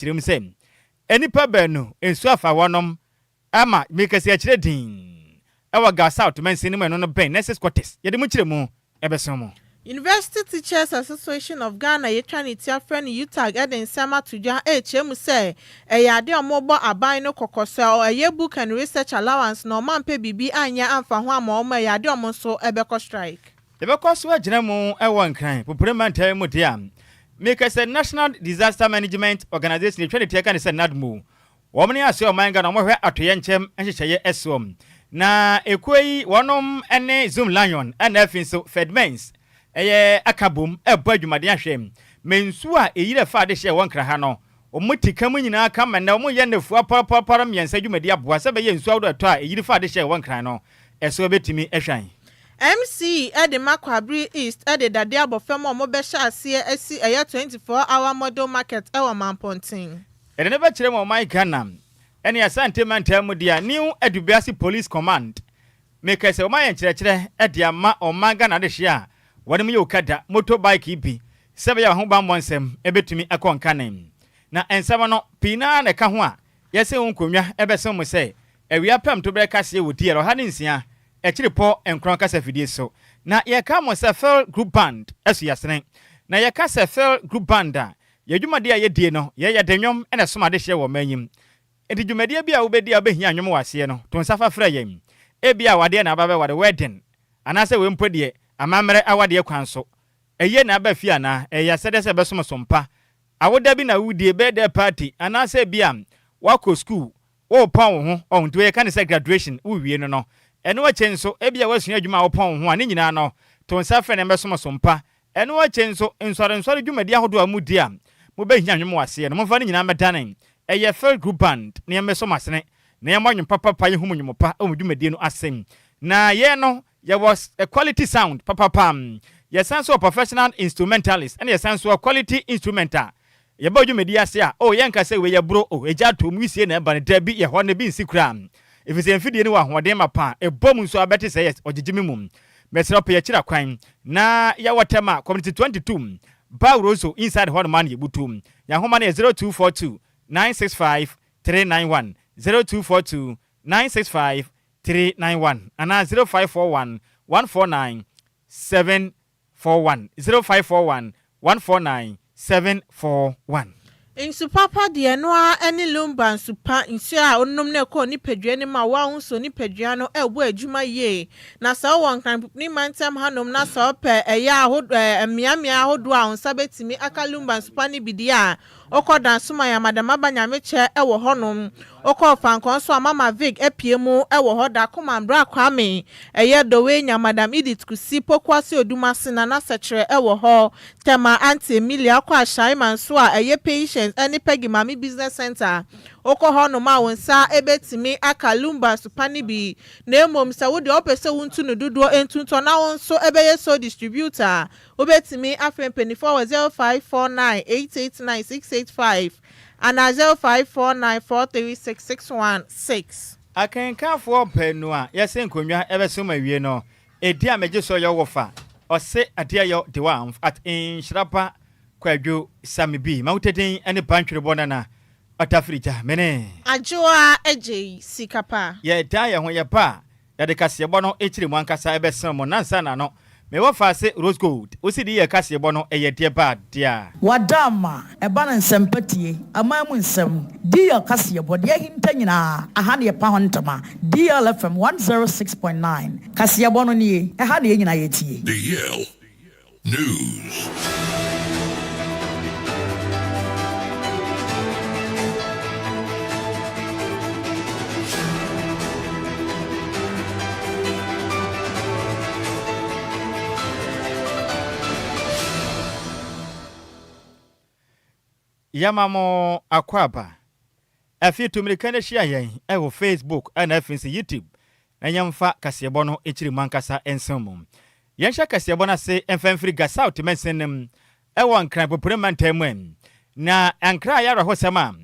tirim sem enipa benu ensu afa wonom ama mekasi akire din ewa ga south mensin mu no ben next quarters yede mu kire mu ebeso mu University Teachers Association of Ghana yetranity friend Utah Eden Sama Tuja HM say eyade omobo aban no kokoso eye book and research allowance no man pe bibi anya amfa ho ama omo eyade omo so ebeko strike ebeko so agina mu ewo nkran popurement mu dia make say National Disaster Management Organization yetranity kan say nadmu womni ase oman Ghana mo hwe atoye nchem enhyehyeye esom na ekoi wonom ene Zoom Lion and afinso Fedmens eye akabom ebo adwumade ahwem mensu a eyire fa de hye wonkra ha no omutika mu nyina ka mena omu ye nefu apapapara miensa adwumade aboa se be ye nsu awdo ato a eyire fa de hye wonkra no eso betimi ehwan MC Edema Kwabri East dade abofem omo be hye ase asi eye 24-hour model market ewo Mampontin ede ne be kire mo my Ghana ene asante mantam dia new Adubiasi Police Command make say o my kire ede ama o Ghana de hye a wani mu yokada motorbike ibi sebe ya ho ba monsem ebetumi akonka nan na ensema no pina na ka ho a yese wonkonwa ebesem mo se awia pam to breka se wodi ero ha ne nsia ekiripo enkron kasa fidie so na ye ka mo se Fel Group Band asu yasene na ye ka se Fel Group Band a ye dwumade a ye die no ye denwom ena soma de hye wo manyim enti dwumade bia wo bedi abehia nwom wase no to nsafa fra yem ebia wade na ababe wade wedding anase we mpodie amamre awade kwanso eye na aba fia na eya sedese besom sompa awoda bi na wudie birthday party anase bia wako school wo pon ho on to ye kan say graduation wuwie no no eno wa chenso ebia wasua adwuma wo pon ho ani nyina no to nsa fe na besom sompa eno wa chenso nsore dwumadi ahodo amudi a mo behia nwom wase no mo fa ni nyina medanen eye Fel Group Band ne mesom asene ne yamwanwom papa ye humu nwomopa o dwumadi no asem na ye no there was a quality sound pam ye sense of professional instrumentalist and ye sense of quality instrumental ye boju media se a o ye nka se we ye bro o eja to mu sie na eba ne da bi ye ho ne bi nsikura if is enfidie ni wa hoden mapa e bom nso abeti se yes ogigimi mum mesra pe ye kira kwan na ya watema community 22 ba roso inside hon man ye butum ya homa na 0242 965 391 0242 965 391 and 0541 149 741 0541 149 741 Insupapa de noa eni Lumba nsupa nsu a onnom na ko ni padua ni ma wa hunso ni padua no ewo adwuma ye na sa won kan ni mantem hanom na sa pe eya ahodo miamia ahodo a hunsa betimi aka Lumba nsupa ni bidia okodan suma ya madama banyame che ewo honom okofa nkon so mama Vic epiemu ewo hoda komandra kwame eye dowe nya madam Edith kusi pokwase odumase na sechere ewo ho tema Auntie Emilia kwa Shaiman so a eye patient any Peggy Mami Business Center oko hono ma wonsa ebetimi aka Lumba supani bi na emom sa wo de opese wuntu no dodo entunto na wonso ebeye so distributor obetimi afren 240549889685 and 0549436616 akenkafo penu a yesen konwa ebesoma wie no edi ameje so yo wofa ose adia yo de one at Nhyiraba Kwadwo Sammy bi mauteden ene bantwere bonana atafrija mene Adjoa Agyei Sikapa ye da ye ho ye pa ya de kasebo no ekire mu ankasa ebesem mo nansa na no me wofa se Rose Gold osidi ye kasebo no eye de ba dia wadama eba na nsempatie amamu nsem dia kasebo de hinta nyina aha ne pa hontama DLFM 106.9 kasebo no nie aha ne nyina yetie DL News. Yamamo akwaba afi tumrikane hia yen ewo Facebook and afinsi YouTube na yamfa kasebo no ekiri mankasa ensomum yensha kasebo na se emfamfiri gasa utimensenem ewo ankran popremantamem na ankra ya rahosama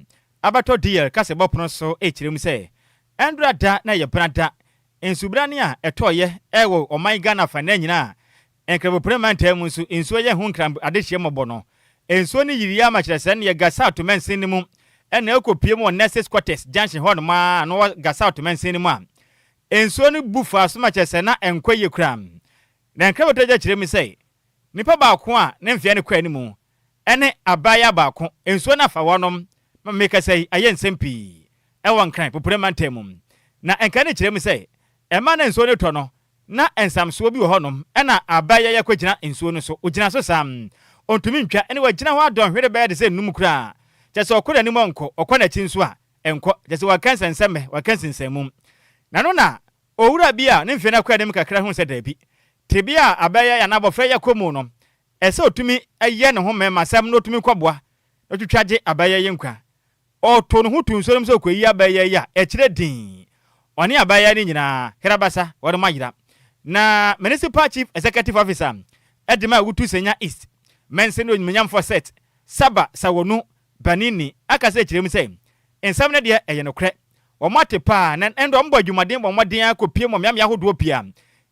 abato DL kasebo pono so ekirim se endra da na ye brada ensubrane a etoye ewo oman Ghana fa na nyina enkra popremantam nso enso ye hu nkran adehye mobo no enso ni yiri ama kyerese ne gasa to mensin mu ene ekopie mu nurses quarters junction ho no ma no gasa otomansin mu a ensuo no bufa so ma chese na enkwaye kram na nkrabotoja kire mi sei nipa ba ko a ne mfia ne kwa ni mu ene abaya ba ko ensuo na fa wonom ma meka sei aye nsempi ewo nkran popure mantam na enka ne kire mi sei ema na ensuo ne to no na ensamso bi wo honom ena abaya yakwagina ensuo no so ogina so sam ontumi ntwa ene wagina ho adon hwede ba de se num kura chese okoda ni monko okona chi nso a enko chese wakansa nseme wakansa nsemu na no na owura bi a ne mfe na kwa dem kakra hu se da bi tebia abaya ya na bofra yakomu no ese otumi aye ne ho mema sam no otumi kwaboa otwitwaje abaya yenkwa oto no hu tunso no so koyi abaya ya ekire din oni abaya ni nyina herabasa wode magyira na municipal chief executive officer Edema Wutu Senya East mention no nyam for set saba sawonu banini akase kirem say ensam na de eye no kre omate pa na endo mbo adwumaden bo moden akopie mo miam yahodo pia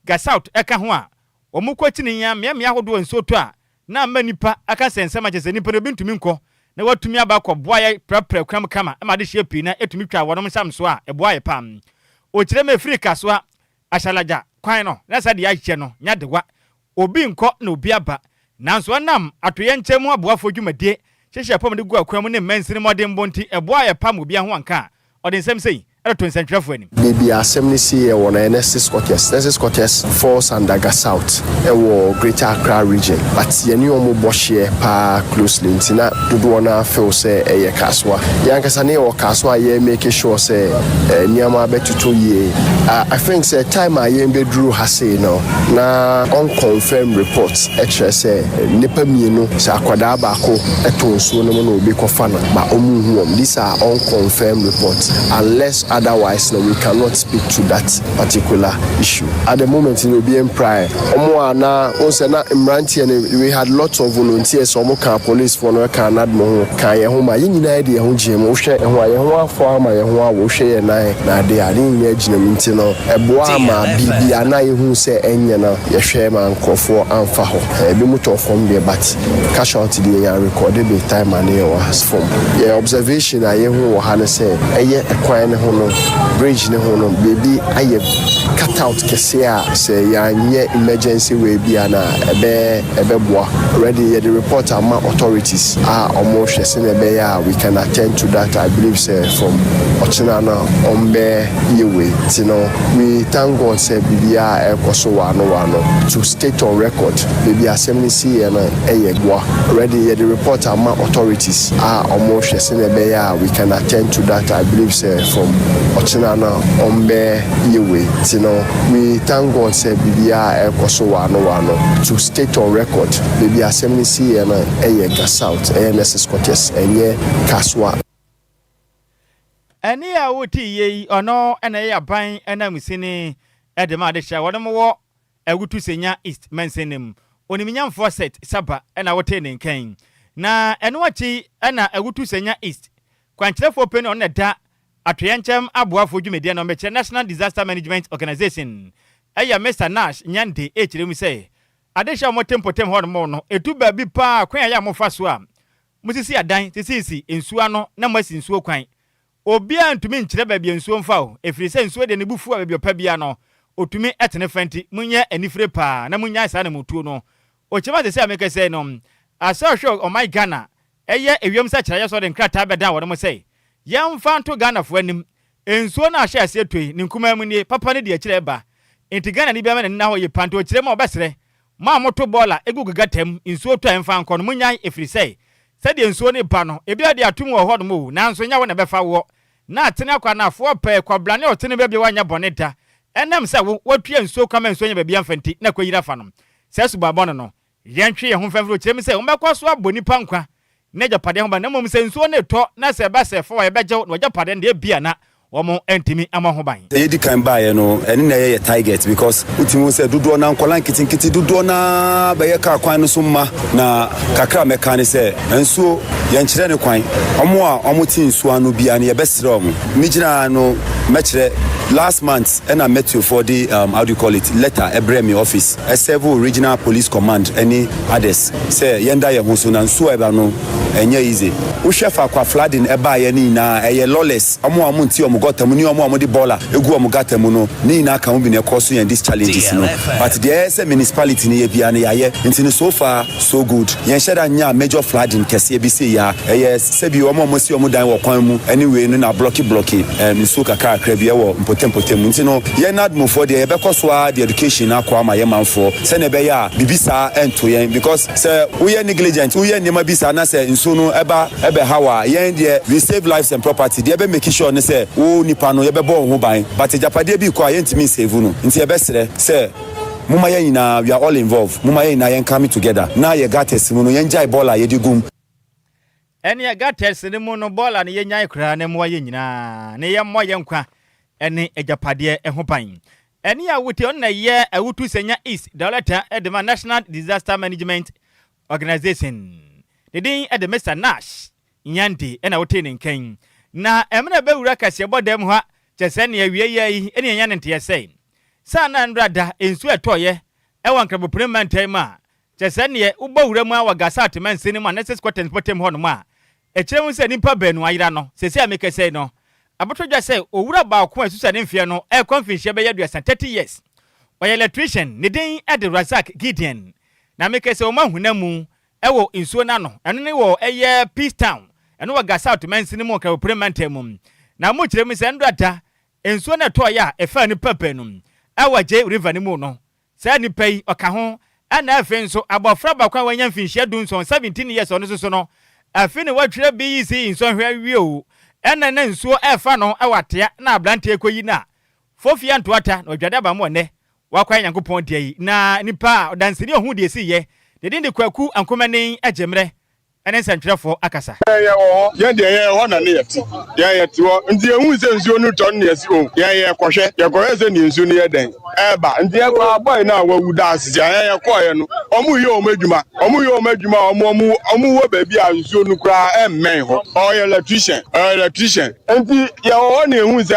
ga south eka ho a omukwatini ya miam yahodo nsoto a na manipa akase ensam agese nipa no bintumi nko na watumi aba kɔ boa ya prapra kram kama ma de hye pi na etumi twa wonom sam so a eboa ye pam o kirem Afrika so a ashalaja kwan no na sa de ahye no nya dewa obi nkɔ na obi aba nanso nam atoye nkyemu aboafo dwumadie hyehye pam de gu akwam ne mensini modern bonti eboa ye pam obi ho anka ɔde nsɛm sei to nsɛntwerɛfo anim baby assembly see one NSS Scottish falls under South e Greater Accra region but yeni omo bohye pa closely ntina dodo na feel say eye kaswa yankasa ne o kaswa ye make sure say niama betuto ye I think say time aye bedru ha say no na unconfirmed reports say nipa mienu say akwada ba ko eto nsuo no na obi kofa no ba omu huom these are unconfirmed reports unless otherwise, no, we cannot speak to that particular issue. At the moment, it will be in prior. We had lots of volunteers. Police for no can add more. Can you home? You need idea who Jim Osha and why you farmer and who Osha and I they are in the Mintino. A Boama, Bibiana, who say Enyana, Yashema, Kofo, and Faho. A bimuto from the but casualty recorded the time and has formed. The observation I who had say, a quiet bridge ne hono baby aye cut out kesia say ya nye emergency way bia na ebe boa already the report ama authorities are almost saying ebe ya we can attend to that. I believe say from Ochinana ombe yewe we thank God say bibia ekoso wano to state on record baby assembly see na eye boa already the report ama authorities are almost saying ebe ya we can attend to that. I believe say from Ochinana ombe yewe we thank God say bibia ekoso wano to state on record baby assembly see na eye South NSS Scottish enye kaswa eni a woti ye ono ena ye aban ena musini edema de hya wodem wo Wutu Senya East mensenem oniminyamfo set saba ena wote ne nkan na eno achi ena Wutu Senya East kwankyerefo pe ne on da Atrenchem aboafo dwumedie no meche National Disaster Management Organization eya Mr Nash nyande echiremu sei adehya mo tempotem ho no etu ba bi pa kwan ya mo fa so a musisi adan sisi ensuo no na masi nsuo kwan obi antumi nkyere ba bi ensuo mfa o efiri se nsuo de ne bufu a ba bi opa bia no otumi etene fanti munye anifre pa na munya sa na mutuo no o chema se ameka sei no asa hwe o my Ghana eye ewiem sa kyereye so de nkrata beda wo mo sei yamfa nto Ghana fo anim ensuo na ahye ase atoi ne nkuma mu nie papa ne de akire ba enti Ghana ni bia me na ho ye panto kire ma obesere ma moto bola egugu gatam ensuo to emfa nko no munya efiri sei se de ensuo ne ba no ebia de atum wo ho no mo na nso nya wo na befa wo na atene akwa na afo pe kwablane otene bia wanya boneta enam se wo watue ensuo kama ensuo nya bia mfanti na kwayira fa no se su babon no yentwe ye ho mfamfro kire me se wo mekwa so aboni pankwa na japade ho ba na mom se ensuo ne to na se ba se fo ye beje no japade de bia na womo entimi ama ho ban edi kan ba ye no eni na ye target because utimu se dodo na nkolan kitinkiti dodo na ba ye ka kwan no summa na kakra meka ne se ensuo ye nkyere ne kwan omo a omo ti ensuo anu bia ne ye besere omo migina no Metre last month and I met you for the how do you call it letter Ebremi office several regional police command any others say yenda ye ho so na nso eba no enye easy wo chef akwa flooding eba ye ni na eye lawless omo nti omo gotam ni omo di baller egu omo gatam no ni na ka bi na cause you this challenges no but there is a municipality ni ye bia na ye nti so far so good yen sheda nya major flooding kese bi say ya eye se bi omo si omo dan wo kwan mu anyway no na blocky so kakra kra bi e wo potem nti no ye nad mo for the ebekoso the education akwa ma ye manfo se na be ya bibisa ento yen because say we negligent we nema bisa na say nso no ebe hawa yen there we save lives and property there be make sure ne say wo nipa no ye be bo ho ban but japade bi kwa yen timi save no nti ye be sere say muma yen na we are all involved muma yen na yen coming together na ye gates no yen jai baller ye digum ene gates ne mu no baller ne yen nyai kra ne mo ye nyina ne ye mo ye nkwa ene ejapade ho ban ene ya wote on na ye awutu senya east director edema national disaster management organization the din at the Mr. Nash nyande ena wote ne nkan na emna bewura kase bodam ha chese ne awie yi ene enya ne nte sei sa na ndrada ensu etoye ewan krabo premantai ma chese ne ubawura mu awagasa atmansi ne ma necessary quarters potem ho no ma echiremu se nipa banu ayira no sese amekese no abotodwa say owura ba ko asusa ne mfie no e confinhye be yeduasa 30 years oy electrician ne din Ed Razak Gideon na mekese o mahunamu ewo insuo na no eno ne wo eye Peace Town eno wa gasa outmansi ne mo ka premantam na mo kiremu se ndada insuo na to ya efa ni papanum ewo Agyei river ne mu no sa ni pai oka ho ana afi nso abofra ba kwa wanya mfinhye dunso 17 years ono so no afi ne watwere BEC insuo hwe wie o ena na nsuo efa no ewatea na ablante ekoyi na fofia ntoata na odwade aba mo ne wakwa Nyankopɔn dia yi na nipa odansini ohu de esi ye de ndi kwaku ankomani agemre ene santwerefo akasa ye de ye ho na ne ye ti wo ndi ehun se nsuo no ton ne esi o ye kohwe ye kohwe se ni nsuo ne ye den eba ndi e kwa boy na wawu da asisi ye koye no omu ye omadwuma omu wo ba bi a nsuo no kra emmen ho o ye electrician ndi ye ho na ehun se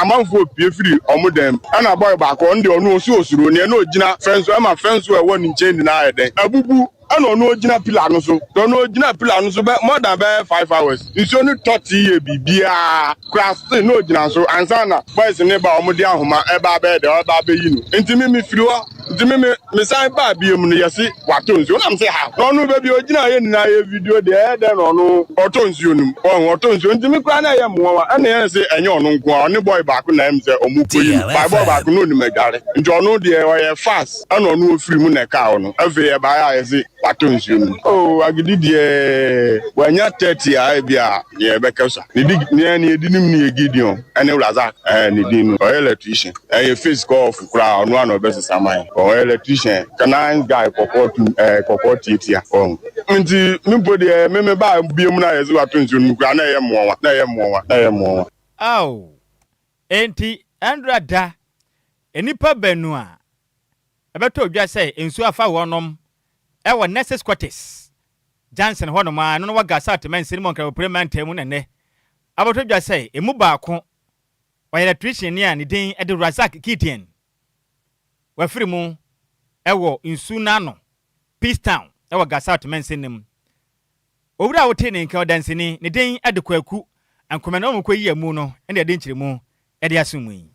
amanfo pie firi omu dem ana boy ba ko ndi onu osu osuro ne na ogina fence e ma fence we won nchen na ye den abubu ano no ogina pillar no so be more than 5 hours it's only 30 year bibia class no ogina so ansana boys ne ba omudi ahoma e ba be de ba be yi no ntimi mi firi ho ntimi mi san ba biem no yesi watonzi na mse ha no no be bi ogina ye na ye video de e de no otonzi onum otonzi ntimi kra na ye mowa ana ye se enye onu nko oni boy ba ko na mse omukoyi ba boy ba ko no nimagare nti onu de ye fast ana onu ofiri mu na ka ono afi ye ba ya ye se watonzi oh agididie wanya 30 a bia ye bekasa ni edinim ni Gideon ene Razak ni dinu o electrician e face call of kra onu an obese saman o electrician canine guy kokot titia on nti mbo de me ba biem na ye watonzi nu kra na ye mowa aw enti andrada enipa banu a ebeto odwa say ensu afa wonom ewo necessary quarters Johnson hono ma no waga satman sinimon ka premantam na ne abotodwa say emu baako wa electrician ni an din Ed Razak Gideon wa firi mu ewo nsu na no Peace Town ewo ga satman sinim owura wote ne nka odansini ne din Ed Kwaku ankomana mu koyi amu no ene de nkyiremu ede asumu yi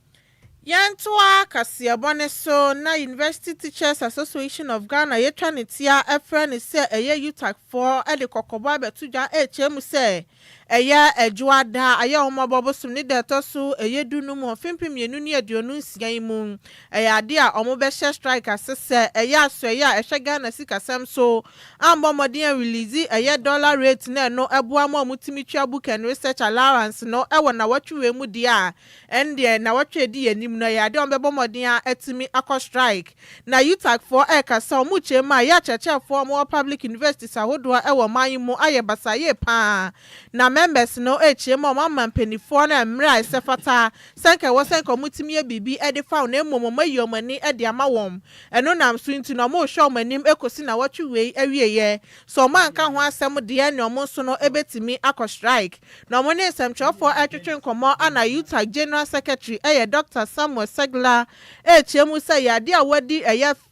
Yantua Kasiabone so na University Teachers Association of Ghana yetwa ne tia efra ne se eye UTAC for ede kokoba betuja echemu se eye Adjoa aye omobobosom ne de toso eye dunu mu fimpim yenu ne aduonu nsian mu eye ade a omobehye strike asese eye aso eye a ehwe Ghana sikasem so ambomodin release eye dollar rate na no aboa mu amutimi twa book and research allowance no ewo na watwe mu dia ende na watwe di yani no ya de ombebomodin a etimi akọ strike na UTAC for ekasa omuche ma ya cheche for mo public universities ahodo e wo man mu aye basaye pa na members no echiem mama mpanifo na mra isefata senka wo senka mutimi bibi ede fa na emomoma yomani ede ama wom eno nam so nti no mo hwe omanim ekosi na watwe wei awieye so man ka ho asem de ne omo so no ebetimi akọ strike na mo ne semchofo atwetwe nkomo ana Utah General Secretary Dr. Samuel Segla echiem say yade awadi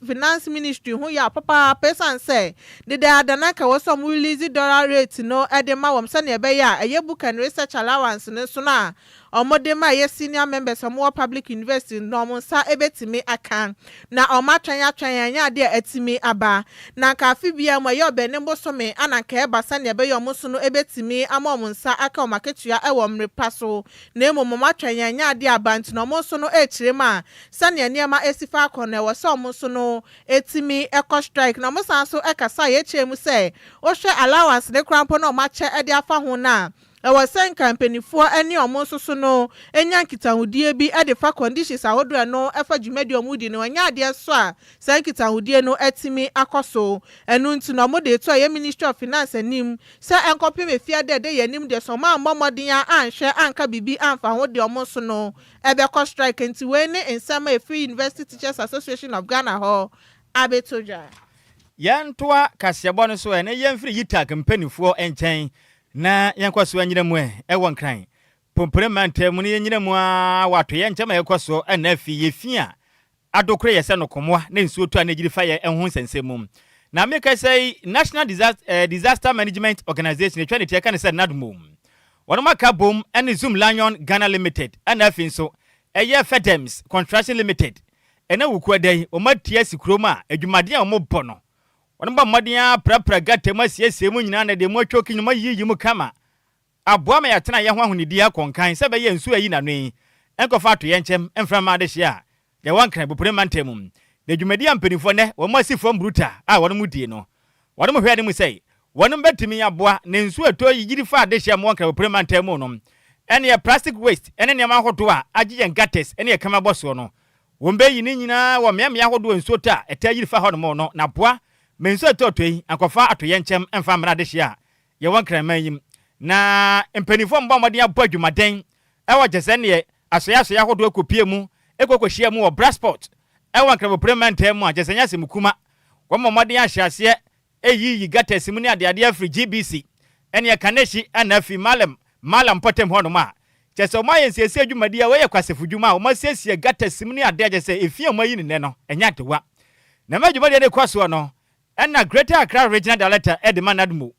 finance ministry hu ya papa person say the adana ka wo some release dollar rate no ede ma wom se ne be ya book and research allowance ne so na omode ma senior members of more public university no mo sa ebetimi aka na omatwan anya de atimi aba na ka afibia mo ye be ne mbosome ana ka eba sa ne be yo mo so no ebetimi ama mo nsa aka omaketua ewo mrepa so na emomo matwan anya de aba nti no mo so no echirema sa ne niema esifa akọ wo so mo so no etimi eco strike na mo san so ekasa ye chemu se o hwe allowance ne krampo na omache ede afa ho na ewo sen company for any omo so no enya nkitahudie bi ede fa conditions ahodro no efa dwumadi omudi ne wanya ade so a sen nkitahudie no etimi akoso enu nti no mo de to ye Ministry of Finance anim se enkopi mefia de ye nim de so ma mmomodin a anhwe anka bibi anfa ho de omo so no ebe ko strike nti we ne ensama Free University Teachers Association of Ghana ho abetoja yantoa kasiabo no so ene yemfiri yita company for enchen na yankwaso anyiramu ewo nkran pompere mantemu ne yanyiramu a wato yenchema yakwaso na afi yefia adokore yese no komoa na nsuo to na girifa ye enho nsensemu na make say National Disaster Management Organization etwa ne tiaka ne say nadmum wono maka bom ene Zoom Lion Ghana Limited na afi nso eye Fedems Construction Limited ena wukuadai o matia sikroma adwumade a mo bono wono ba mmodea prapra gatem asiesie mu nyina na de mo atwoki nyuma yiyi mu kama aboa ma yatena ye ho ahonidi akonkan se be ye nsu ayi na no enkofa to ye nchem emframa de hia de wankran bopure mantem de dwumadi ampanifo ne wo masifo mbruta a wono mudie no wono mo hwe ne mu sei wono betimi aboa ne nsu ato yigiri fa de hia mo wankran bopure mantem no ene ye plastic waste ene ne ma hodo a agye gates ene ye kama boso no wombe yi ni nyina wo memia hodo nsu ta etayiri fa hono mo no na boa menso atotoi akofa atoye nchem emfa mra de hia ye wankran mayim na empanifo mba modin abo adwumaden ewo jese ne asoya hodo akopie mu ekokohia mu wo Brasport ewo wankran bopre mu ajese nya semkuma wo modin ahyiase eyi gates mu ne ade afri GBC ene kaneshi anafi malam potem hono ma jese o mayen siesie adwumadi a we kwasefudwuma o masiesie gates mu ne ade ajese efie mo yi ne no enya tewa na madwumadi ne kwaso no ena Greater Accra Regional Director Edman Admu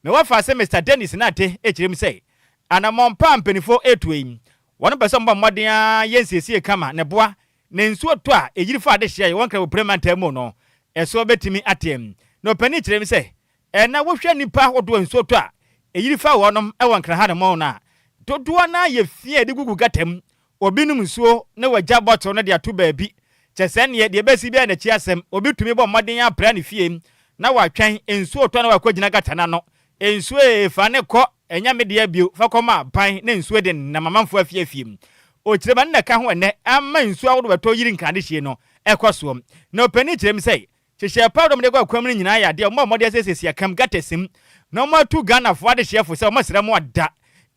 me wafa se Mr Dennis Nate echirem say anamompa mpanifo etwem wono beso mba mmodin a yensiesie kama ne boa ne nsuo to a ejirifa ade hia ye wonkra wo premanta mu no eso betimi atem no pani chirem say ena wo hwe nipa hodo nsuo to a ejirifa wonom e wonkra ha de mo na dodo na ye fie de gugu gatem obinum nsuo ne wagya bottle no de ato baabi chesen ye de besi bia na chi asem obi tumi bo mmodin ya pra ne fie na watwan ensuo to na wakogina gatana no ensuo fa ne kɔ enya media bio fa kɔma ban na ensuo de na mamamfo afiafiem o kireba na ka ho ne ama ensuo awodo beto yiri nkade hie no ɛkɔso na opani kirem sɛ hyehyɛ pawdom de gwa kwam ne nyina ya de mo mmɔde asesesi akam gatesim na mo atu Ghana fo ade hye fo sɛ mo sere mo ada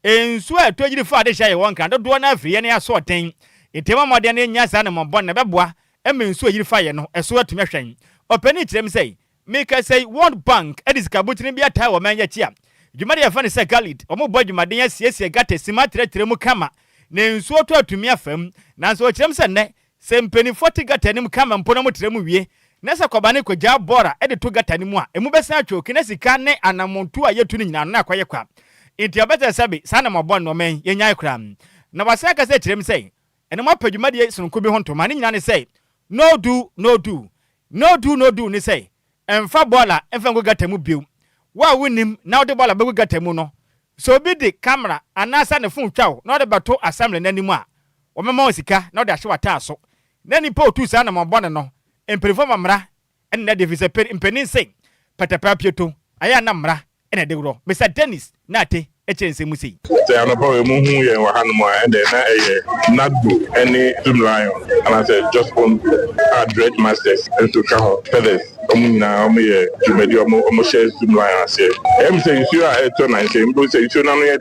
ensuo eto yiri fa ade hye ye wonka dodo na afiri ye ne aso ɔten etema mmɔde ne nya sa ne mɔbɔ na bɛboa ema ensuo yiri fa ye no ɛso atumi hwɛn opani kirem sɛ make I say World Bank edis kabutini bia tai wo manya chia dwumade ya fa ne se Galid omo bo dwumade ya siesie gata sima tretre mu kama na nsuo to atumi afam na so kirem se ne se mpeni 40 gata nim kama mpo na mo tre mu wie na se kobane kogya bora ede to gata nim a emu besa atwo kina sika ne anamontu a yetu ni nyina na akwaye kwa inti obeta sabi sana mabon no men yenya kra na wasa ka se kirem se ene mo padwumade sonko bi ho ntoma ne nyina ne se no do ni se emfa bola emfa ngo gatamu biu wa wunim na ode bola begu gatamu no so bi de camera anasa ne phone twawo na ode bato assembly nanimu a wo mema osika na ode ahye wata so na ni po tu sa na mabone no emperifo mamra ene na de visa penin sei patapa pieto aya na mra ene de wro Mr Dennis Nate echense musi say anapa mu hu ye wa hanmo and na nadbu any Zoom Lion and I said just on dread masters into Kaho Feathers na omo jumedi omo share zoom line ase say you are to na say mbo say you na no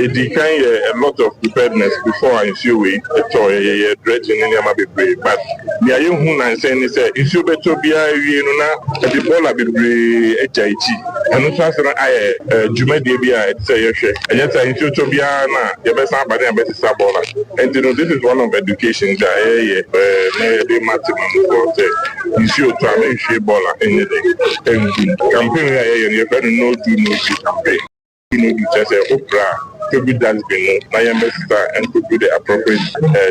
di kan a lot of preparedness before I issue we to dredging in am be but me aye hu na say ni say issue beto bia wie no na di bola be ejaichi eno so ase na aye jumedi bia say ye hwe enye say issue to bia na ye be san bade be sa bola and you know this is one of education that na the maximum for say issue to am hwe bola anything and campaign you no do campaign you know just say opera to be dance bin na ya mesta and to be the appropriate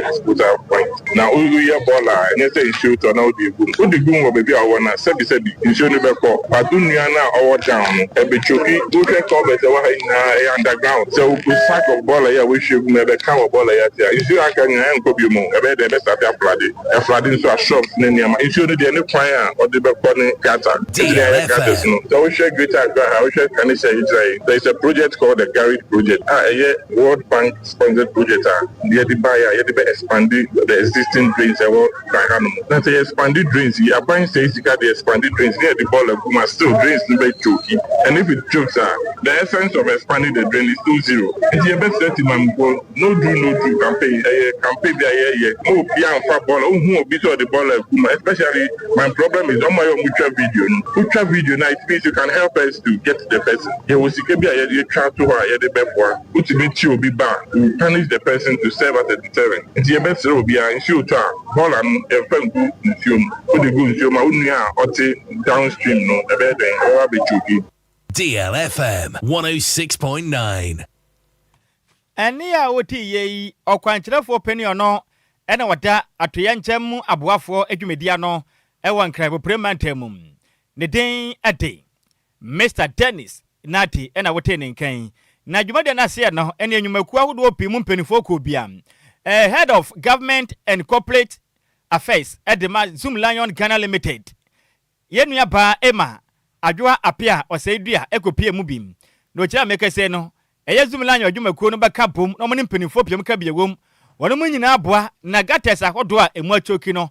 disposal point now we ya bola and say issue to now the gum wo baby awo na sabi issue no be ko adunua na owo down e be choki do ke ko be wa na underground so we sack of bola ya we should me be kan bola ya tia issue aka nya en bi mu e be de be start flooding so shops na niam issue no de ne kwan a o de be ko ne gata so we share greater Accra we share can say there is a project called the Garage project World Bank sponsored project the expanding the existing drains world that's a expanded drains you buying says you got the expanded drains near the ball of Kuma still drains to be choky and if it chokes the essence of expanding the drain is 2-0 it's your best settlement no do campaign no beyond far ball who be the ball of Kuma especially my problem is on my own mutual video now it means you can help us to get the person you will see you try to hire the before which means you will be back you punish the person to serve as a deterrent it's your best will be an issue to ball and a friend go consume put the good consumer or downstream no the better or be choky. DLFM 106.9 Eni a woti ye okwankyerefo pani ono ena wada atoya nkyem aboafo adwumedia no ewa nkran bopremantamum ne den ade Mr Dennis Nati ena wote ne nkan na adwumedia na se no ena enwumaku ahodo opimu mpanifo ko bia head of government and corporate affairs at the Zoom Lion Ghana Limited yenua ba ema Adjoa apia osaidua ekopie mu bim no kira meka se no Zoom Lion adwumaku no beka bom no mo ne mpanifo piem ka biewom wono mu nyina aboa na gates ahodo a emu achoki no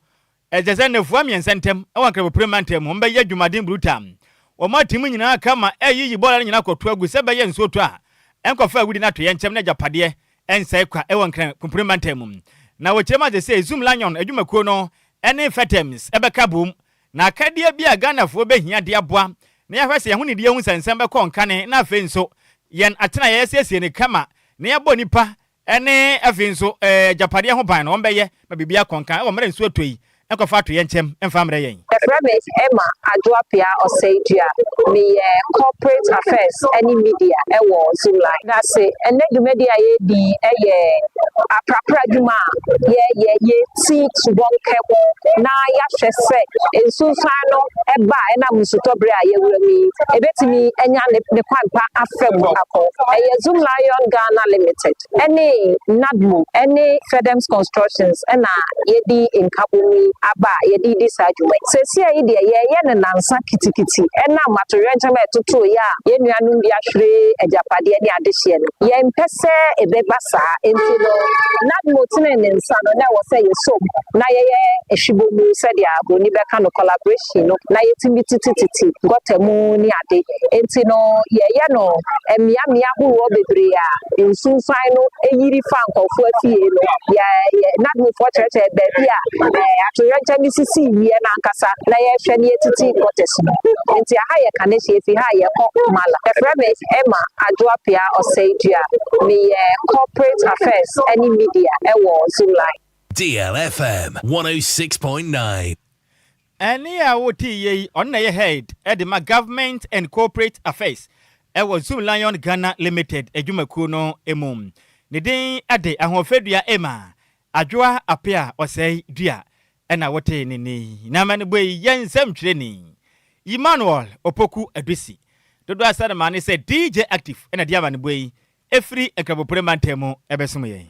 ejeze ne fuam yensentem ewankra bopremantem mbe ye adwumaden brutam Oma timu nyina kama yi bola nyina koto agu se be ye nsoto a enkofa agudi na to ye nkyem na japade ensai kwa ewonkran complimentum na wo chema de say Zoom Lion adwumakuo no ene fetems ebeka bom na akadia bia Ghanafo behia de aboa na ya hwese ye ho ne de hu sansam be ko nkane na afi nso yen atena ye siesie ne kama na ya bo nipa ene afi nso japade ho ban no mbeye ma bibia konkan wo mre nso to yi enkofa to ye nkyem emfa mre yen Reverend Emma Adjoa Agyei me corporate affairs any media Zoom line na say ene media ye di aprapra dwuma ye ti subonke na ya hwese ensunfa no eba na musutobre a ye wurami ebetimi enya ne kwampa afem akọ Zoom Lion Ghana Limited any nadmo any Fedems Constructions na ye di inkabumi aba ye di disajuma sesi ayi de ye ne nansa kitikiti na matorencha ma toto ya ye nuanu bia hwere ejapade ne adehye no ye mpese ebebasa enti no nadmo tene ne nsa no na wo se ye som na ye ehwibomu se dia boni beka no collaboration no na ye timi tititi gotemu ni ade enti no ye no emia huwo bebre a ensunfan no eyiri fa nkofo afie no ye nadmo for church be bia atorencha mi sisi wie na nkasa na ye hwe ne titi gotes no enti aha ye kanehye efi ha ye ko mala Reverend Emma Adjoa Agyei me corporate affairs any media Zoom line DLFM 106.9 Eni a woti ye on na ye head at the government and corporate affairs Zoom Lion Ghana Limited adwumakuo no emum ne den ade ahofadua Emma Adjoa Agyei Sikapa ena wote ni na mane boy yensem twireni Emmanuel Opoku Adwesi dodo asada mane se DJ active ena dia mane boy efri enkrabopremantemu ebesom yen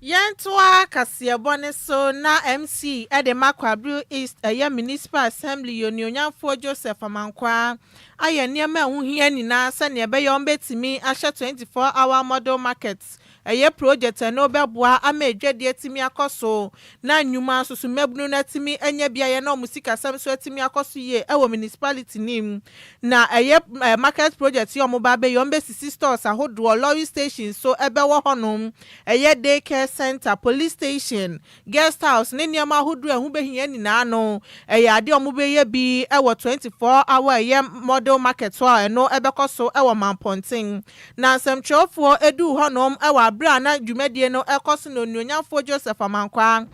Yentoa Kasiabone so na MC Edema Kwabru East Municipal Assembly Yonyonyamfo Joseph Amankwa aye niema hu hia nyina se ne be yom betimi ahye 24-hour model markets eye project no beboa ama edwade atimi akoso na nnwuma so mebunu na atimi anya bia ye na musika sam so atimi akoso ye ewo municipality nim na eye market project yo mo ba be yo mbesi stores ahodo lorry station so ebe wo honom eye day care center police station guest house ne niam ahodo ehu behia nyina no eye ade omo be ye bi ewo 24 hour eye model market so eno ebe koso ewo Mamponting na semchofo edu honom ewo abra na dwumadie no ekoso no nuonyafo Joseph Amankwa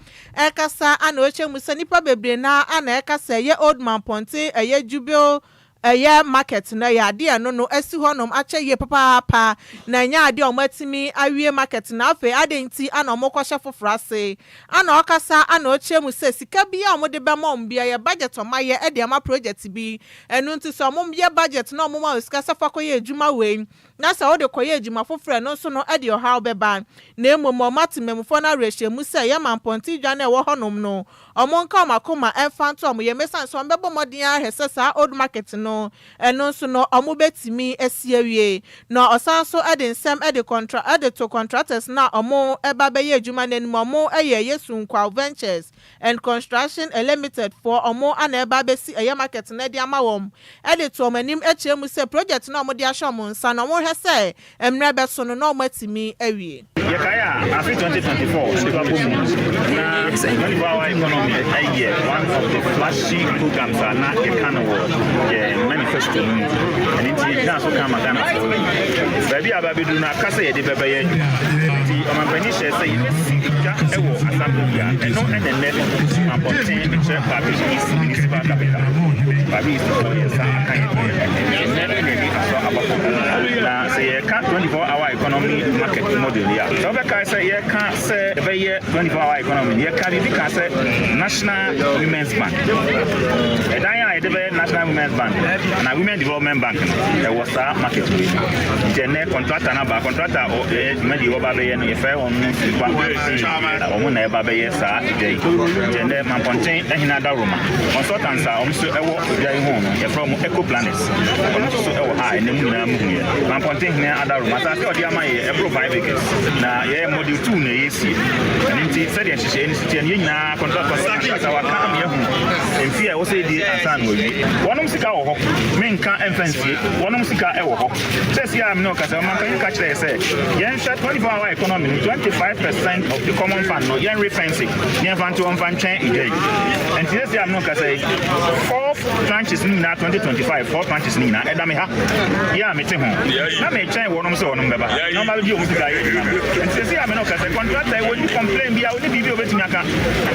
ekasa ana oche musa nipa bebre na ana ekasa ye old Mamponting eye jubio eye market na ya ade no no esi honom ache ye papa na nya ade omatimi awie market na afa ade nti ana omokoshe fofrase ana okasa ana oche musa sika bia omode be mom bia ye budget omaye e de ama project bi enu nti so omom ye budget na omom sika safa koye adwuma we na sa ode koye adwuma fofre no so no e de ohaw beba na emom omatimemfo na rehye musa ye Mamponting dwa na e wo honom no omonka makoma enfanto omoye mesan so mbebo modin ahese sa old market no eno so no omubetimi esiewie na osanso nsem to contractors na omo eba beye adwuma nanim omo eye Yesunkwa Ventures and Construction Limited for omo ana eba besi eye market na dia mawom to omanim echemu se project na omo dia hwom nsa na omo hwese emre be so no na omatimi awie Yakaya after 2024 na Nhyiraba economy one of the flashy programs na Ghanaian manifesto and it does come Ghana for baby ababedu na kasa ye de bebeye nti omanpani share say sika ewo assembly and no net Mamponting the public is municipal capital baby is for yes akan na say 24-hour economy market model ya so be ka say ye can say be 24-hour economy ye can be ka say national women's bank national women's bank na women development bank there was a market the contractor na ba contractor medi wo ba be ye no ye fair on o na ba be ye sa dey the Mamponting ehina da Roma consultants are so ewo dey home ye from eco planners so ewo high na mu na mu ye Mamponting na ada Roma ta se odi ama ye e provide vehicles na ye model 2 na ye si nti se dey hye ni si ye nyina contractor sa wa kam ye hu enfi e wo se di asan wo wi wonom sika wo ho menka emfansie wonom sika e wo ho sesi ya me no kasa man kan ka kire say yen 24-hour economy 25% of the common fund no yen repensing yen fan to on fan chen ijay and sesi ya me no kasa 4 tranches ni na 2025 4 tranches ni na eda me ha ya me te ho na me chen wonom se wonom beba no ma bi o sika ye and sesi ya me no kasa contractor e woni complain bia woni bibi obetumi aka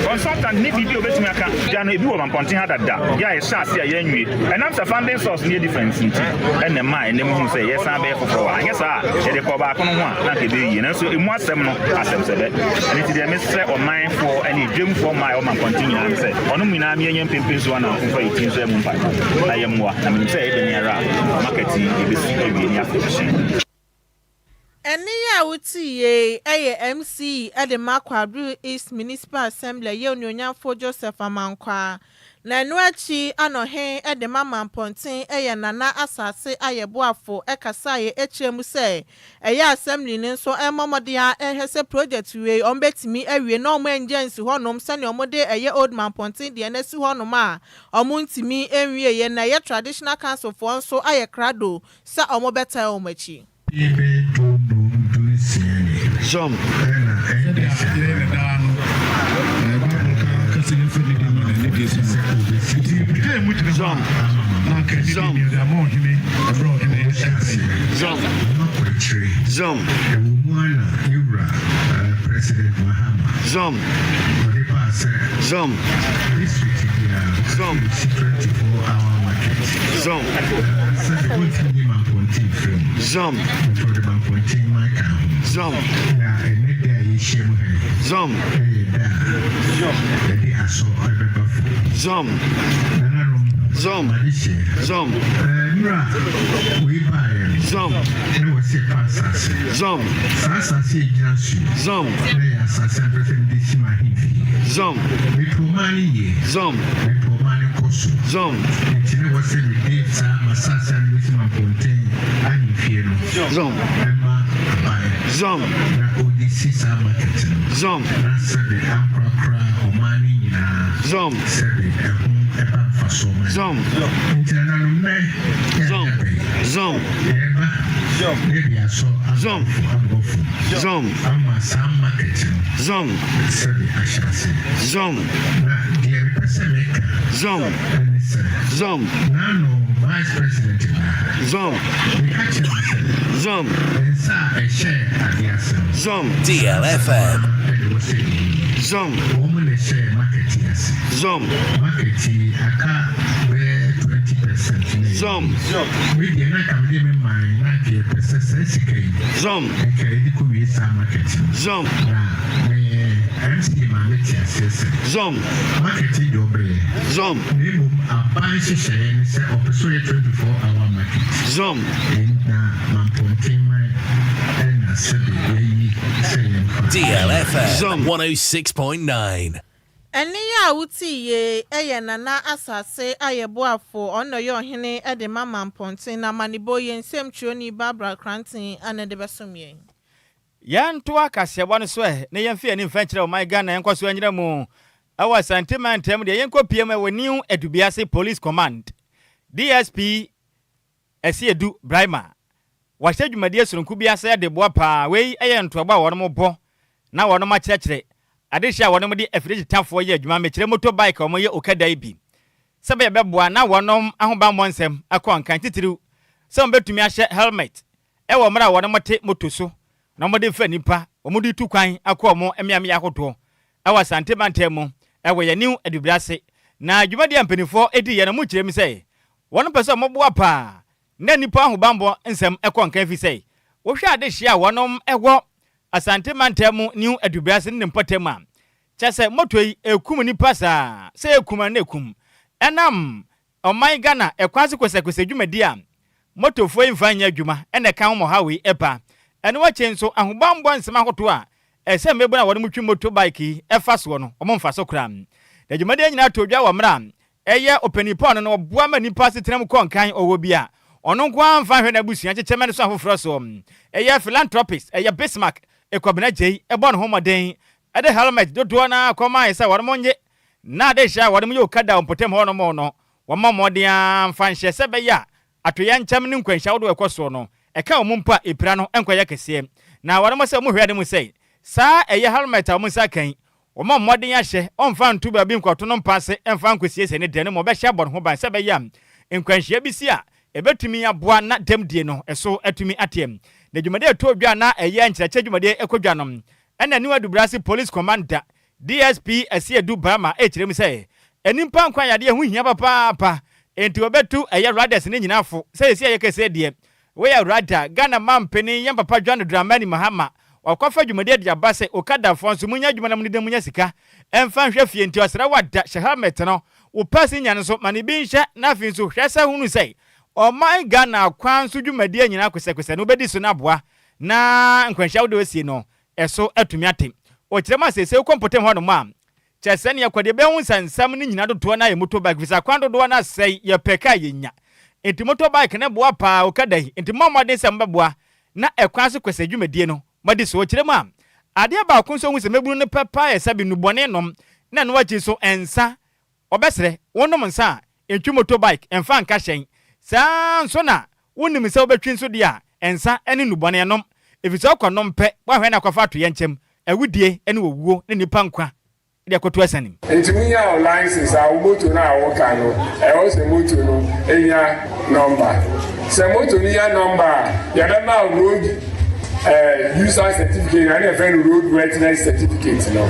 consultant ni bibi obetumi aka ja no ebi wo Mamponting hadada ya e sha se ya nwie and am funding source near difference nti and my name who say yes am be for anya sa e de ko ba ko no ho na ke be yi na so emu asem no asem se be and it dey me say on mine for any dream for my o Mamponting na say ono mina me anyam pimpin so na for itin so emu mpa na yemwa na me say e be neara market e be si e be ni acquisition eni ya wuti ye eye MC Adjoa Kwadwo East Municipal Assembly ye onyonyafo Joseph Amankwa na nuachi anohe edema Mamponting eye nana asase ayeboafo ekasa ye echemu se eye assembly ni nso emomodia ehese project we ombetimi awie na omo agency honom sane omode eye old Mamponting de na si honom a omuntimi enwie ye na ye traditional council for nso aye krado sa omo beta omachi Jom. Zom. Na odisi sa market. Zom. Na sabe akra omani na. Zom. Sabe epa fasoma. Zom. Intana no me. Zom. Zom. Eba. Zom. Maybe I saw. Zom. Zom. Ama sa market. Zom. Sabe ashase. Zom. Na die pesemeka. Zom. Zom. Nano vice president. Zom. Zom. Zom. DLFM. Zom. Zom. Marketing aka 20%. Zom. We dey na come dey me mind na 90% Zom. Okay, di ku we sa marketing. Zom. Na me MC ma me tiase. Zom. Marketing do be. Zom. We mum aban share ni say operation 24-hour market. Zom. Na mampontin my and sabi DLFM 106.9. Eni ya uti ye eye nana asase ayeboafo ono yo hene e de mama mponten na manibo ye nsem chuoni Barbara Cranton ane de besomye. Yan to akasebo no so ne yemfe ani mfa kire o my Ghana yenkoso anyira mu awa sentiment tem de yenko piem e woni Adubiase Police Command DSP Esiedu Brahma wahye dwumade sonku biase de boa pa wei eye ntoba wono mo bo na wono ma kirekire adehia wono mo de afiriji tafo ye adwuma me kire motorbike o mo ye okada ibi sebe beboa na wono ahoba monsem akọ nkan titiru se mbetumi ahye helmet e wo mra wono mote motoso na mo de fa nipa o mo de tu kwan akọ mo emiame yakoto awa santemantemu e wo ye new Adubiase na adwumade ampanifo edi ye na mu kire mi sei wono pese mo boa pa na nipa ahobambo nsem ekọ nkan fi sei wo hwa adehia wonom ewo asantemantem new Adubiase ne mpotema chese motoi ekum nipa sa se ekum na ekum enam oman Ghana ekwanse kwese dwumadi a motofo imfanya adwuma ene kan mo hawe epa ene wache nso ahobambo nsem akoto a ese mebu na wode mutwi motorbike efa so no omomfa so kra da dwumadi nyina to dwa wo mra eye openipon no oboa ma nipa setrem ko nkan owo bia ono kwa mfa hwe na busua checheme so afoforo so eye philanthropist eye Bismarck Ekwabena Agyei ebo no homoden ade helmet dodo na akoma isa warmonye na ade hia wadem ye okada ompotem ho no mo no wama moden mfa nhye sebe ya atoya ncham ne nkwanhya wodo ekoso no eka omumpa epira no enkwaya kese na wadem se mu hwe ade mu sei sa eye helmet a mu sa kan wama moden ahye omfa ntu ba bi nkwoto no mpase emfa nkosie se ne de no mo be hia bo ho ban sebe ya nkwanhya bi a ebetumi aboa na demdie no eso atumi atem na dwumade to dwa na eye nkyerɛkyɛ dwumade ekodwa nom ɛna ni Adubiase Police Commander DSP Esiedu Brahma ekirem sɛ enimpa nkwan yade hu hia papa enti obetu eye riders ne nyinafo sɛ esi eye kese de we ya rider Ghana mampeni yam papa Dwan Dramani Mahama wakofa dwumade de abase okada fonso munya dwumana mu de munya sika emfa hwɛ fie enti osra wada shahamet no wo pasi nya nso mane bi nhye na afi nso hwɛsa hunu sɛ o my Ghana kwan so dwumade nyina kwese no bedi so na boa na nkwanhya wo de osie no eso atumi atem o kirema sese kompotem ho no ma chese ne yakwade be hu sansam ne nyina dodo na ye motorbike visa kwan dodo na sei ye peka ye nya enti motorbike ne boa pa o kadai enti mamade sem beboa na ekwan so kwese dwumade no madi so o kirema ade ba kun so hu se mebunu ne papa ye sabi nu bone nom na no wachi so ensa obesere wonom nsa entwi motorbike emfa nka hyen sa so na wonim se obetwi nso dia ensa ene nubone nom efisa okonom pe wa hwe na kwafa to yenkyem awudie ene wowuo ne nipa nkwa de akoto asanim entimunya license a moto na awoka no o se moto no enya number se moto ni ya number ya da na road user certificate and a friend road worthiness certificate no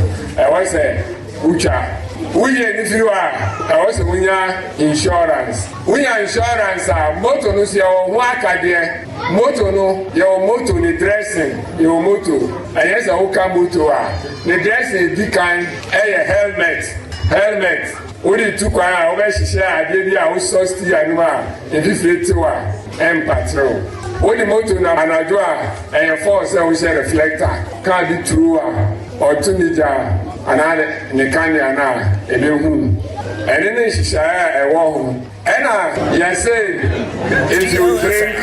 wa say ucha uye ni fiwa o se munya insurance a moto no se o ho akade moto no your moto ni dressing your moto ayesa o ka moto a ni dressing di kan helmet ori tu kwa a o be hihye ade bi a o sosti anuma e fi fete wa patrol odi moto na Adjoa force o se reflector ka di true a otunija anade ne kan ya na ebe hu and then she's a woman. And I say, if you drink,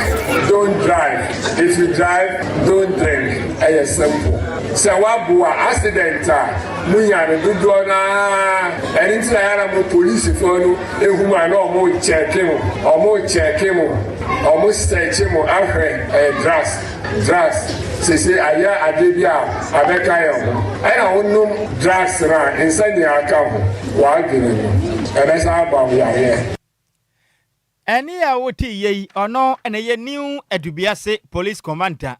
don't drive. If you drive, don't drink. It's simple. So what accident? Munya do na and it's like police for no who are no more check him or more check him or more search him or drugs. Say aya adebia abeka yo I don't know drugs around inside the account. Why didn't you? And that's how we are here. Any awoti ye ono ene ye new Edubiase police commander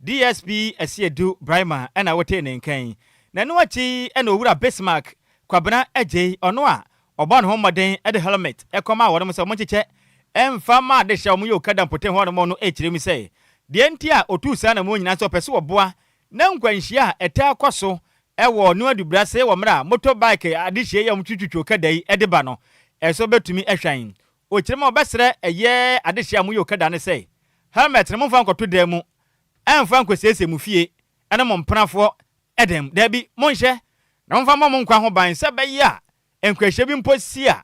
DSP Asiedu Brahma and awote ne nkan na no achi ene owura Bismarck Kwabena Agyei ono a obon homoden e de helmet e koma wodom se mo cheche emfa ma de hya mo yo kada poten ho no no echire mi se de ntia otu sa na mo nyina so pese oboa na nkwanhia eta akoso e wo no Adubrase wo mra motorbike adihye yam twutwutwo kada yi e de ba no e so betumi ehwan ochirema obesere eye adehye mo yo kada ne se helmet ne mo fa nkoto da mu emfa nkosese mu fie ene mo mpanafo edem da bi mo nhye na mo fa mo nkwa ho ban se be ya enkwahye bi mposi a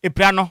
epra no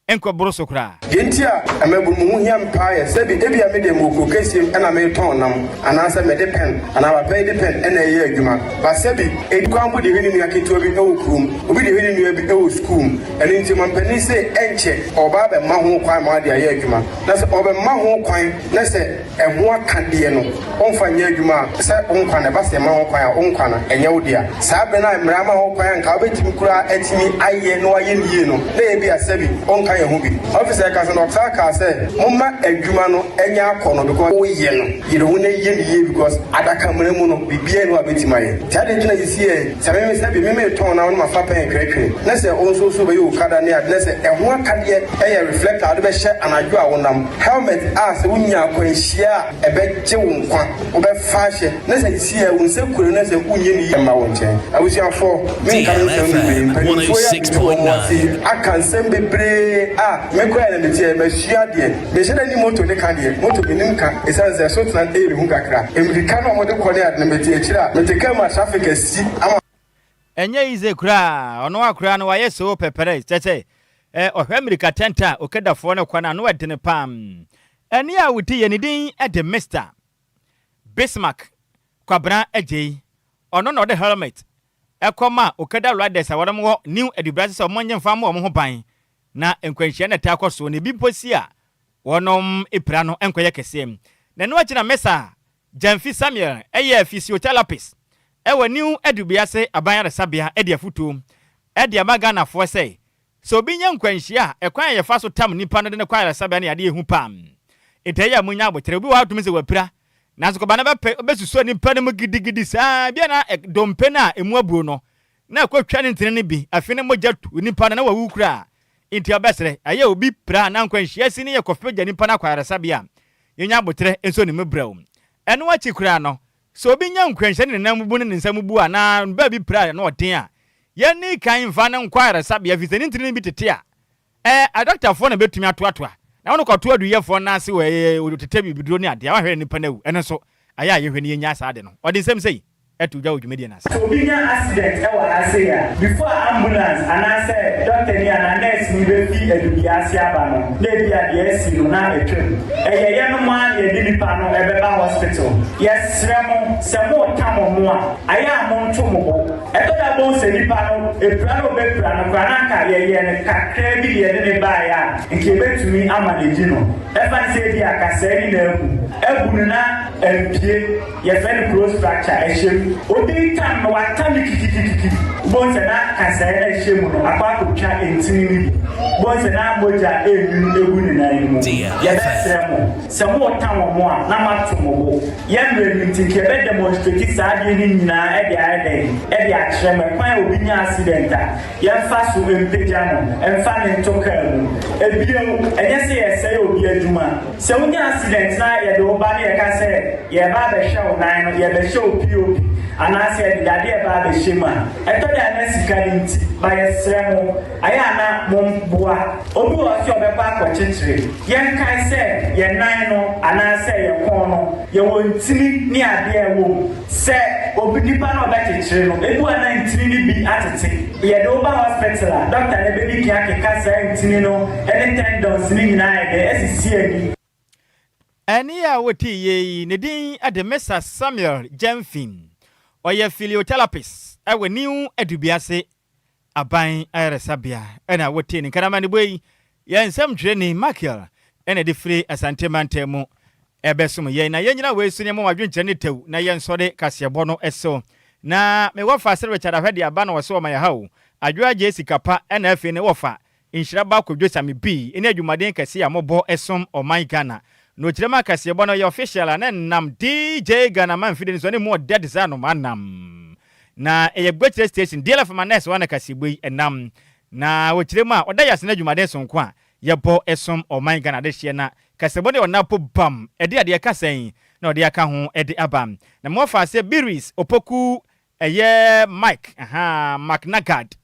enko boroso kra yentia ameburu mu hia mpae se bi ebia me dem oku kesiem na me ton nam ananse me de pen ana ba pay de pen na eye adwuma ba se bi edkwan bu de hini nua keto bi e wo krum obi de hini nua bi e wo school eni nti mampani se enche oba be ma ho kwan ma de eye adwuma na se oba ma ho kwan na se eho akade no onfa nya adwuma se onkwan na ba se ma ho kwan a onkwan na enye wo dia sa be na mra ma ho kwan ka obetimi kura etimi aye no aye nie no na ebi asebi onkan officer ka no ka say mumma adwuma no enya akono because wo ye no ye do na ye ye because adaka mremu no bibie no abetima ye tade gina yisi e sabe me sabe me ton na no mafa pen kwekwe na say onso so be yo kada ne ad na say eho akade e reflector ade be hye anadwo a wonam helmet as wunya akwanhia e be gye wo nkwa wo be fa hye na say yisi e wonse kure na say unye ni ye ma wo nchen abusiafo me ka no say me 106.9 akan sembe bre me kwa na metie me hia de me hye na ni moto ne ka de moto binim ka esanze so tran e hu kakra emrika no mo de kone ad na metie kira meteka ma traffic asi ama enye ize kura ono akura no waye so pepere tete ohwe America tenta okedafo ne kwana no wadene pam eni a wuti ye ni din e de Mr Bismarck Kwabena Agyei ono no de helmet ekoma okeda riders awadam wo new Adubrase so monye mfa mo ho ban na enkwanhia na ta kwaso ne bi posi a wonom epra no enkoye kesem na no akina mesa Jamfi Samuel eye physiotherapist ewa new Adubiase abanya sabia e dia futu e dia magana fo se so binya nkwanhia ekwan ye fa so tam nipa no de ne kwa sabia na ade ehu pam eteya munya abotere bi wa atumi se wapira na so kobana besuso nipa no gidigidi saa bia na dompe na emu abuo no na kwatwa ne ntene ne bi afene mogya nipa na wawu kura inti abesere aye obi pra na nkwanhia sini ye kofeja nipa na kwa sabia yenya abotere enso ne mebrawo eno achi kura no so obi nya nkwanhia ne nambu ne nsambu a na ba bi pra na odin a ye ni kan fa ne nkwara sabia fi seni ntene bi tete a doctor fo na betumi atoatoa na wono kwato aduyɛ fo na ase we odotete bi biduro ne ade ahwe nipa na wu eno so aya ye hwe ne nya asa ade no odi nsem sei etu dwa odwumedi na asa so bi nya accident e wa ase ya before ambulance ana say doctor ni ana nurse ni be fi Adubiase aba no na bia de esi no na etwem ye no ma ye di nipa no e be ba hospital yes remo se mo tamo mo a aya mo nto mo bo e to da bon se nipa no e pra no be pra no kwa na ka ye ne kakra bi ye ne ba ya nke betumi amanage no e fa se di akasari na ebu na empie ye fe close fracture e shem obi tam no watami kikikiki bonse na kasere na shemu no akwa kutwa entini bonse na moja enu egu ni na enu ya besremo se mo tam mo a na matomo ye mre ntike be demonstrate saade ni nyina e de akreme kwan obi nya accident a ye fa so empeja no emfa ne ntoka mu ebio enye se ye se obi adwuma se unya accident na ye de oba ne ye ka se ye ba be hwe o nan no ye be hwe o POP anaasɛ dade ɛba abɛhyɛma ɛtɔ da na sika ne nti bayɛsrɛ mo ayɛ ana momboa obi wɔ sɛ ɔbɛkɔ akɔkyekyere yɛnkae sɛ yɛn nan no anaasɛ yɛn kɔn no yɛwɔ ntini ne adeɛ wɔ sɛ obi nipa na ɔbɛkyekyere no ebi wɔ na ntini no bi atete yɛde woba hospital a doctor na bɛbi kia keka sɛ ntini no ɛne tendons ne nyinaa yɛde asisi ani. Ɛne a wɔte yɛ ne din ade Mr. Samuel Jemfin ɔyɛ physiotherapist ɛwɔ new adubiase aban ayɛresabea ɛna wɔte ne nkarama ne bɔyi yɛn nsɛm twerɛ ne Michael ɛna de firi asante mantam mu ɛbɛsom yɛn na yɛn nyina wɔ esu ne mo adwenkyerɛ ne tew na yɛn sɔre kaseɛbɔ no ɛso na me wɔfa sɛ Richard ahwɛ de aba na wɔso ɔma yɛ ha o Adjoa Agyei Sikapa ɛna afei ne wɔfa Nhyiraba Kwadwo Sammy B ɛne adwumaden kɛse a mɔbɔ ɛsom ɔman Ghana no kyerɛma kaseɛbɔ no yɛ official a na nam DJ Ghana man fide so ne mo dead design no manam na ɛyɛ gbɛkyerɛ station DLFM anes wana kaseɛbɔ yi ɛnam na wɔkyerɛma ɔda yɛ asena adwumaden so nko a yɛbɔ ɛsom ɔman Ghana de hye na kaseɛbɔ ne ɔna po bam ɛde adeɛ kasɛn na ɔde aka ho ɛde abam na mo fa sɛ Biris opoku ɛyɛ Mike McNagard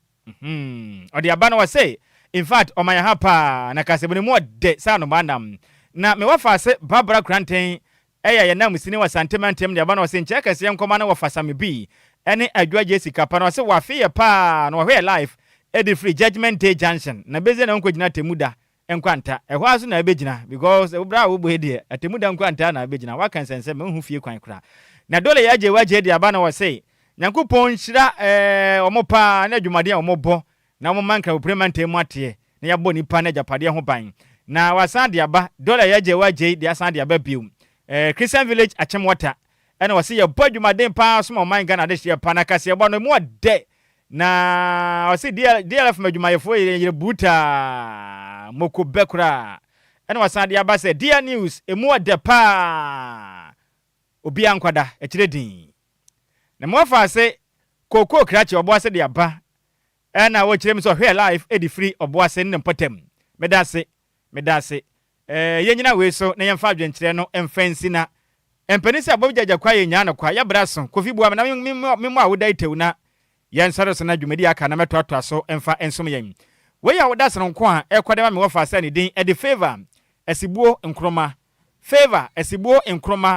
ɔde aba no wɔ sɛ in fact ɔman ha pa na kaseɛbɔ ne mo de sa no manam na me wafa se Barbara Granten eya ye nam sini wa sentimentem de aba na se nche kase nkoma na wafa Sammy B ene Adjoa Agyei Sikapa na se wafe ye pa na wafe life edi free judgment day junction na beze na nkogina temuda enkwanta ehwa aso na abegina because ebra wo bo hede atemuda enkwanta na abegina waka nsense me hu fie kwan kra na dole ya Agyei de aba na wo se Nyankopɔn hyira omo pa na adwumade a omo bɔ na omo manka opremente mu ate na yabɔ nipa na japade ho ban na wasan de aba dole ya Agyei de asan de aba biom Christian Village achem water ena wase ye bɔ adwumaden pa so mo man Ghana de hye pa na kase bɔ no mu de na wase DLFM adwumayefo ye buta moko bekura ena wasan de aba se Dear News emu de pa obi ankwada ekire din na mo fa se koko krache obo ase de aba ena wo kire mi so hwe life edi free obo ase ne potem medase yenyina we so na yemfa adwenkyere no emfansi na empanisi abogyaja kwa yenya na kwa ya braso kofi bua na memo a woda itew na yensare so na dwumadi aka na metoatoa so emfa ensom yen we ya woda sero nko a ekwade ma me wofa asa ne din e de favor esibuo nkroma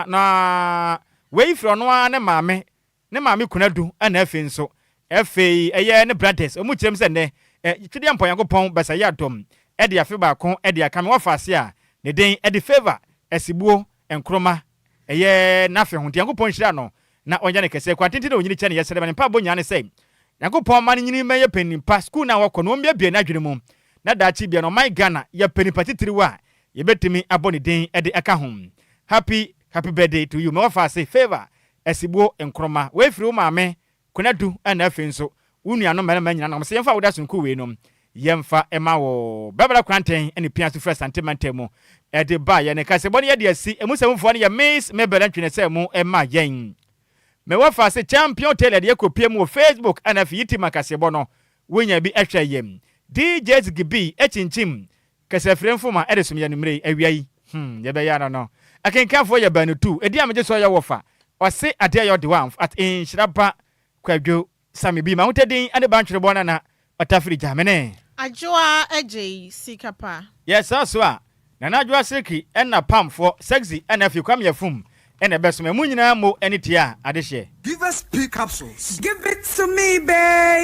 na we fro no a ne maame kunadu ana afi nso afei eye ne brothers omu kirem se ne twede ampon Yakopon basa ya dom e de afi ba kon e de aka me wofa ase a ne den e de favor esibuo nkroma eye na afi ho Yakopon hyira no na onya ne kese kwa tenti na onyini kye ne yesere ba ne pa bonya ne sei Yakopon ma ne nyini meye penimpa school na wokɔ no mbia na adwene mu na daachi bia no my Ghana ye penimpa titiriwa ye betimi abɔ ne den e de aka ho happy birthday to you me wofa ase favor esibuo nkroma we firi maame kunadu ana afi nso unu ano mara nyina na mse yemfa woda sunku we no yemfa ema wo Barbara Granten ene pia so fresh sentimental e de ba ye ne kase boni ye de asi emusamfo ne ye miss mebela twene se mu ema yen me wafa se champion tele de ekopie mu Facebook ana fi yiti makase bono wonya bi ehwe yem DJs gibi echinchim kase fremfoma e de sum ye numre awiai ye be ya no akenkafo ye banu tu edi amje so ye wofa ose ade yo de one at Nhyiraba Kwadwo Sammy B ma hotedin ade ba ntwere bona na otafiri jamene Adjoa Agyei Sikapa. Yes, so a na Adjoa Seki na pamfo sexy na fi kwam yafum na beso mu nyina mo enitia ade hye. Give us P capsules. Give it to me, babe.